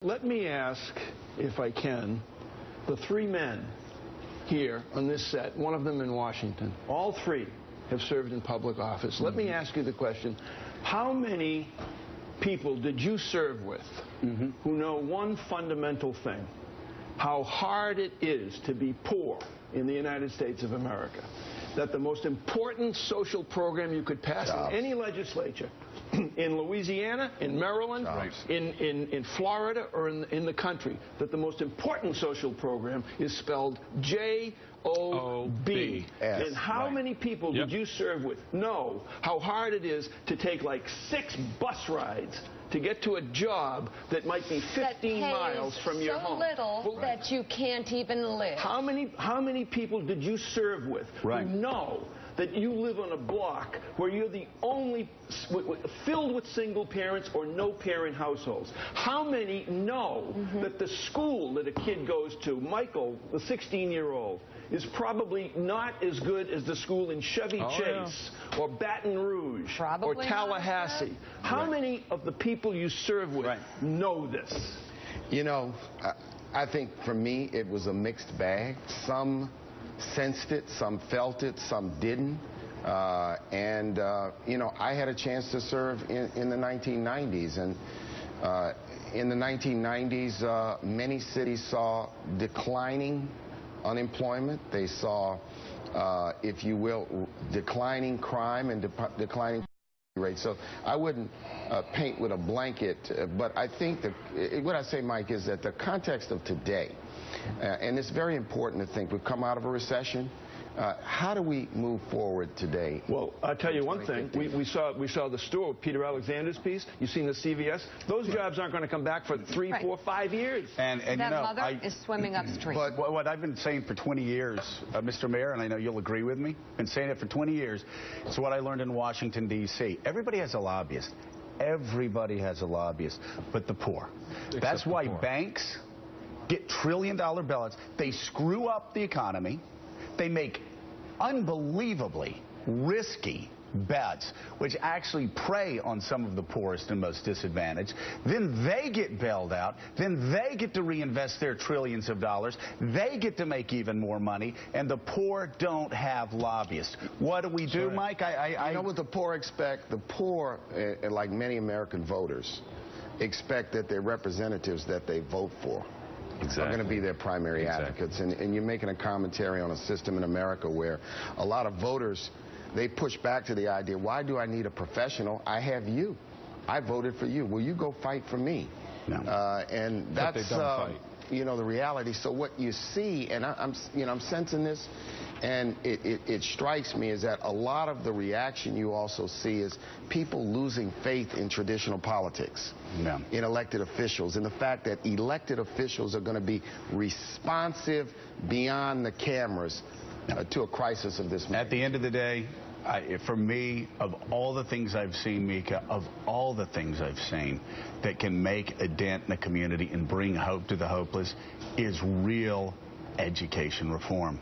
Let me ask, if I can, the three men here on this set, one of them in Washington, all three have served in public office. Let me ask you the question, how many people did you serve with who know one fundamental thing, how hard it is to be poor in the United States of America? That the most important social program you could pass in any legislature, in Louisiana, in Maryland, in Florida, or in the country, that the most important social program is spelled J-O-B. And how many people did you serve with know how hard it is to take like 6 bus rides to get to a job that might be 15 miles from your home? So little that you can't even live. How many people did you serve with who know that you live on a block where you're the only, filled with single parents or no parent households? How many know that the school that a kid goes to, Michael, the 16-year-old, is probably not as good as the school in Chevy Chase or Baton Rouge or Tallahassee? How many of the people you serve with know this? You know, I think for me it was a mixed bag. Some sensed it, some felt it, some didn't. You know, I had a chance to serve in the 1990s. And in the 1990s, many cities saw declining unemployment. They saw, if you will, declining crime and declining rates. So I wouldn't paint with a blanket, but I think that what I say, Mike, is that the context of today, and it's very important to think, we've come out of a recession. How do we move forward today? Well, I'll tell you one thing. We saw the store, Peter Alexander's piece. You've seen the CVS. Those jobs aren't going to come back for 3, 4, 5 years. And that, you know, mother is swimming upstream. But what I've been saying for 20 years, Mr. Mayor, and I know you'll agree with me, been saying it for 20 years. It's what I learned in Washington, D.C. Everybody has a lobbyist. Everybody has a lobbyist, but the poor. That's why banks get trillion-dollar bailouts. They screw up the economy. They make unbelievably risky bets, which actually prey on some of the poorest and most disadvantaged. Then they get bailed out. Then they get to reinvest their trillions of dollars. They get to make even more money, and the poor don't have lobbyists. What do we do, Mike? I know what the poor expect. The poor, like many American voters, expect that their representatives that they vote for are going to be their primary advocates. And you're making a commentary on a system in America where a lot of voters, they push back to the idea, why do I need a professional? I have you. I voted for you. Will you go fight for me? No. And that's, you know, the reality. So what you see, and I'm sensing this, and it strikes me, is that a lot of the reaction you also see is people losing faith in traditional politics, in elected officials, and the fact that elected officials are going to be responsive beyond the cameras to a crisis of this magnitude. At the end of the day, for me, of all the things I've seen, Mika, of all the things I've seen that can make a dent in the community and bring hope to the hopeless, is real education reform.